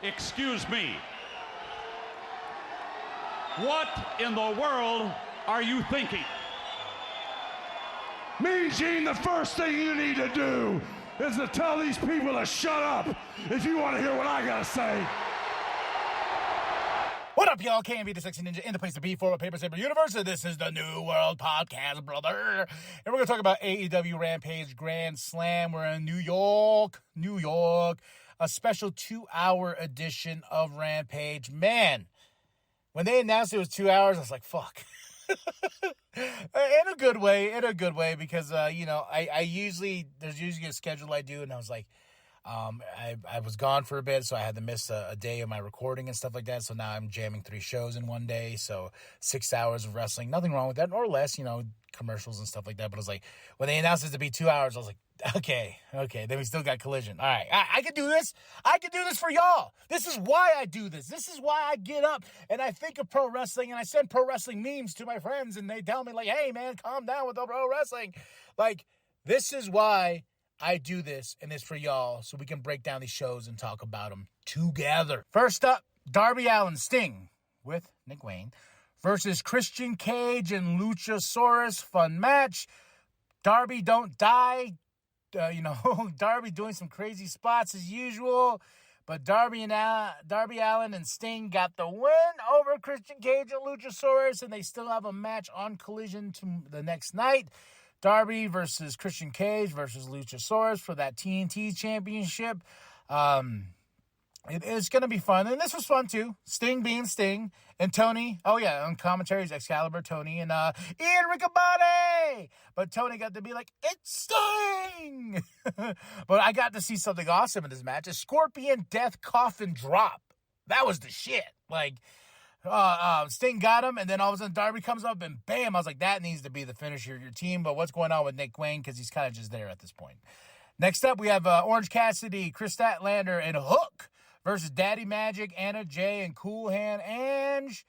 Excuse me. What in the world are you thinking? Mean Gene, the first thing you need to do is to tell these people to shut up if you want to hear what I gotta say. What up, y'all? KMB, the Sexy Ninja, in the place to be for a Paper Saber universe. And this is the New World Podcast, brother. And we're going to talk about AEW Rampage Grand Slam. We're in New York. A special 2-hour edition of Rampage. Man, when they announced it was 2 hours, I was like, fuck. in a good way, because, there's usually a schedule I do, and I was like, I was gone for a bit, so I had to miss a day of my recording and stuff like that. So now I'm jamming 3 shows in one day. So 6 hours of wrestling. Nothing wrong with that, or less, commercials and stuff like that. But it was like, when they announced it to be 2 hours, I was like, okay. Then we still got Collision. All right, I can do this. I can do this for y'all. This is why I do this. This is why I get up and I think of pro wrestling and I send pro wrestling memes to my friends and they tell me like, hey man, calm down with the pro wrestling. Like, this is why I do this, and it's for y'all, so we can break down these shows and talk about them together. First up, Darby Allin Sting with Nick Wayne versus Christian Cage and Luchasaurus. Fun match. Darby don't die. Darby doing some crazy spots as usual, but Darby Allin and Sting got the win over Christian Cage and Luchasaurus, and they still have a match on Collision to the next night. Darby versus Christian Cage versus Luchasaurus for that TNT championship. It's going to be fun. And this was fun, too. Sting being Sting. And Tony. Oh, yeah. On commentaries, Excalibur, Tony, and Ian Riccaboni. But Tony got to be like, it's Sting! But I got to see something awesome in this match. A Scorpion Death Coffin Drop. That was the shit. Like, Sting got him, and then all of a sudden Darby comes up, and bam! I was like, that needs to be the finisher of your team. But what's going on with Nick Wayne? Because he's kind of just there at this point. Next up, we have Orange Cassidy, Chris Statlander, and Hook versus Daddy Magic, Anna Jay, and Cool Hand Ange.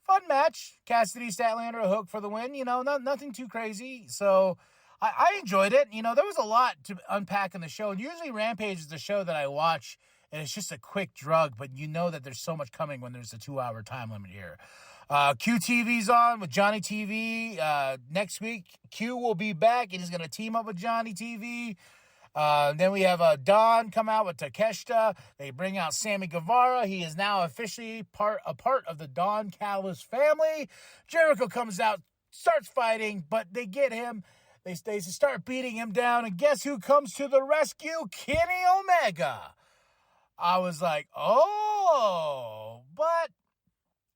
Fun match. Cassidy, Statlander, Hook for the win. Nothing too crazy. So I enjoyed it. There was a lot to unpack in the show. And usually Rampage is the show that I watch, and it's just a quick drug, but you know that there's so much coming when there's a 2-hour time limit here. QTV's on with Johnny TV. Next week, Q will be back, and he's going to team up with Johnny TV. Then we have Don come out with Takeshita. They bring out Sammy Guevara. He is now officially a part of the Don Callis family. Jericho comes out, starts fighting, but they get him. They start beating him down, and guess who comes to the rescue? Kenny Omega. I was like, oh, but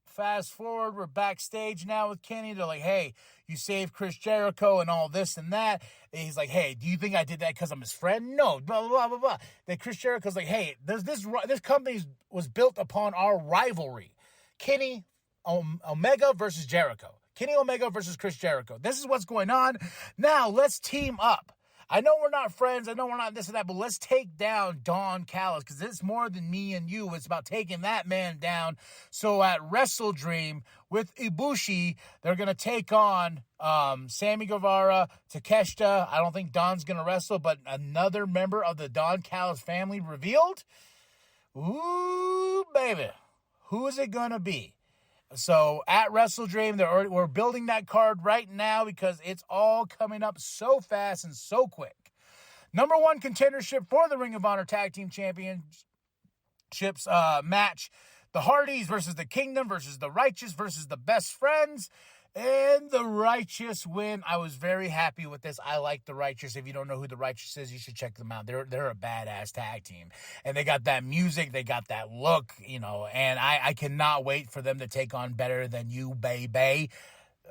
fast forward, we're backstage now with Kenny. They're like, hey, you saved Chris Jericho and all this and that. And he's like, hey, do you think I did that because I'm his friend? No, blah, blah, blah, blah. Then Chris Jericho's like, hey, this company was built upon our rivalry. Kenny Omega versus Jericho. Kenny Omega versus Chris Jericho. This is what's going on. Now, let's team up. I know we're not friends. I know we're not this and that, but let's take down Don Callis because it's more than me and you. It's about taking that man down. So at Wrestle Dream with Ibushi, they're going to take on Sammy Guevara, Takeshita. I don't think Don's going to wrestle, but another member of the Don Callis family revealed. Ooh, baby. Who is it going to be? So at Wrestle Dream, we're building that card right now because it's all coming up so fast and so quick. Number 1 contendership for the Ring of Honor Tag Team Championships match. The Hardys versus the Kingdom versus the Righteous versus the Best Friends. And the Righteous win. I was very happy with this. I like the Righteous. If you don't know who the Righteous is, you should check them out. They're a badass tag team. And they got that music. They got that look, and I cannot wait for them to take on Better Than You, baby.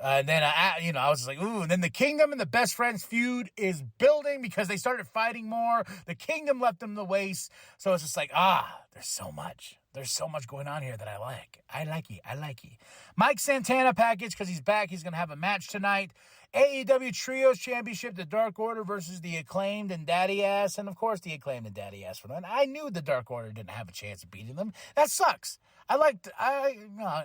And then, I was just like, ooh. And then the Kingdom and the Best Friends feud is building because they started fighting more. The Kingdom left them the waste. So it's just like, there's so much. There's so much going on here that I like. I like it. Mike Santana package because he's back. He's going to have a match tonight. AEW Trios Championship, the Dark Order versus the Acclaimed and Daddy Ass. And, of course, the Acclaimed and Daddy Ass for them. I knew the Dark Order didn't have a chance of beating them. That sucks. I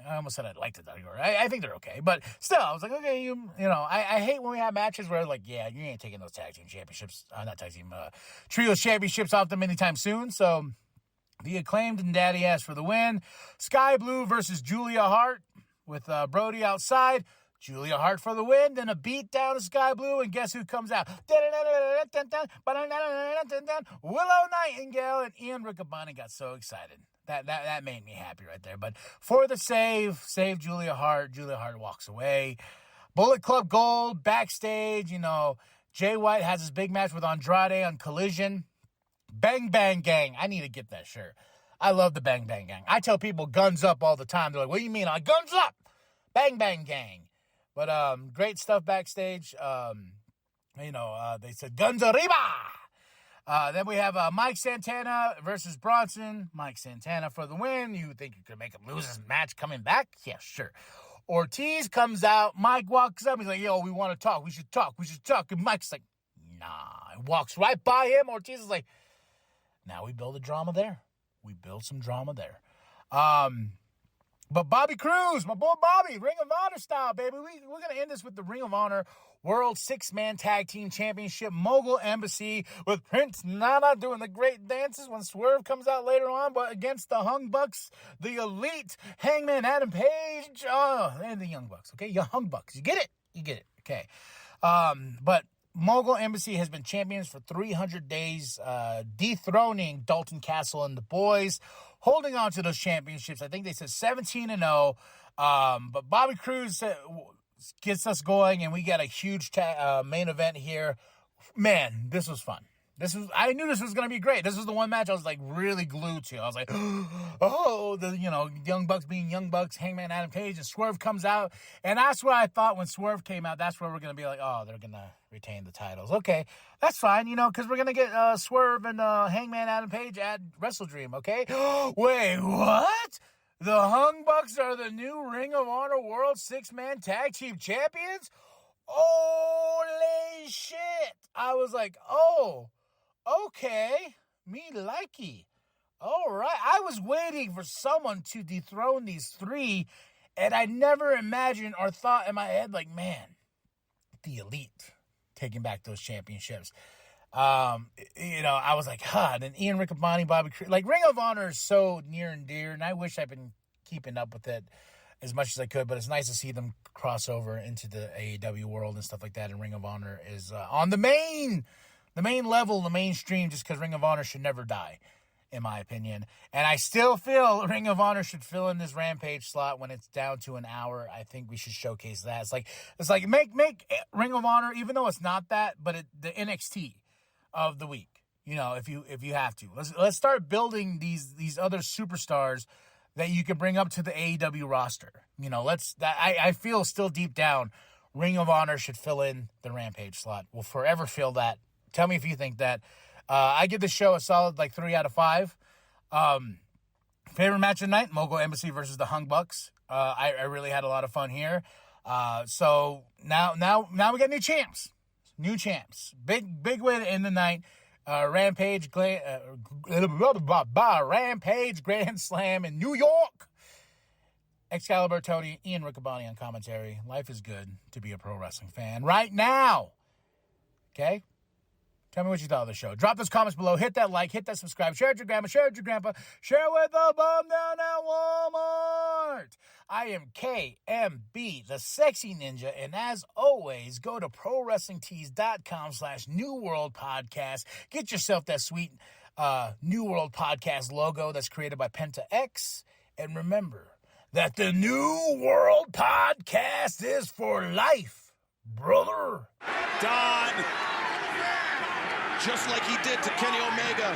almost said I liked the Dark Order. I think they're okay. But still, I was like, okay, I hate when we have matches where, like, yeah, you ain't taking those tag team championships, not tag team, Trios Championships off them anytime soon. So The Acclaimed and Daddy Ass for the win. Sky Blue versus Julia Hart with Brody outside. Julia Hart for the win. Then a beat down to Sky Blue, and guess who comes out? Willow Nightingale, and Ian Riccaboni got so excited. That made me happy right there. But for the save Julia Hart. Julia Hart walks away. Bullet Club Gold, backstage, Jay White has his big match with Andrade on Collision. Bang Bang Gang. I need to get that shirt. I love the Bang Bang Gang. I tell people guns up all the time. They're like, what do you mean? Guns up! Bang Bang Gang. But great stuff backstage. They said guns arriba! Then we have Mike Santana versus Bronson. Mike Santana for the win. You think you could make him lose his match coming back? Yeah, sure. Ortiz comes out. Mike walks up. He's like, yo, we want to talk. We should talk. And Mike's like, nah. He walks right by him. Ortiz is like, now we build a drama there. We build some drama there. But Bobby Cruz, my boy Bobby, Ring of Honor style, baby. We're going to end this with the Ring of Honor World Six-Man Tag Team Championship Mogul Embassy with Prince Nana doing the great dances when Swerve comes out later on, but against the Hung Bucks, the Elite, Hangman Adam Page, and the Young Bucks, okay? Young Bucks. You get it? You get it, okay. But Mogul Embassy has been champions for 300 days, dethroning Dalton Castle and the boys, holding on to those championships. I think they said 17-0. But Bobby Cruz gets us going, and we got a huge main event here. Man, this was fun. I knew this was going to be great. This was the one match I was like really glued to. I was like, Young Bucks being Young Bucks, Hangman Adam Page, and Swerve comes out. And that's what I thought when Swerve came out. That's where we're going to be like, oh, they're going to retain the titles. Okay, that's fine, because we're going to get Swerve and Hangman Adam Page at Wrestle Dream, okay? Wait, what? The Hung Bucks are the new Ring of Honor World Six-Man Tag Team Champions? Holy shit. I was like, oh, okay, me likey. All right. I was waiting for someone to dethrone these three, and I never imagined or thought in my head, like, man, the Elite taking back those championships. I was like, and Ian Riccaboni, Bobby Cruz, like, Ring of Honor is so near and dear, and I wish I'd been keeping up with it as much as I could, but it's nice to see them cross over into the AEW world and stuff like that, and Ring of Honor is on the main level, the mainstream, just because Ring of Honor should never die, in my opinion. And I still feel Ring of Honor should fill in this Rampage slot when it's down to an hour. I think we should showcase that. It's like make Ring of Honor, even though it's not that, but the NXT of the week. If you have to, let's start building these other superstars that you can bring up to the AEW roster. I feel still deep down, Ring of Honor should fill in the Rampage slot. We'll forever feel that. Tell me if you think that. I give this show a solid 3 out of 5. Favorite match of the night, Mogul Embassy versus the Hung Bucks. I really had a lot of fun here. So now we got new champs. Big way to end the night. Rampage Grand Slam in New York. Excalibur, Tony, Ian Riccaboni on commentary. Life is good to be a pro wrestling fan right now. Okay? Tell me what you thought of the show. Drop those comments below. Hit that like. Hit that subscribe. Share it with your grandma. Share it with your grandpa. Share it with the bum down at Walmart. I am KMB, the Sexy Ninja. And as always, go to ProWrestlingTees.com/New World Podcast. Get yourself that sweet New World Podcast logo that's created by Penta X. And remember that the New World Podcast is for life, brother. Done. Just like he did to Kenny Omega.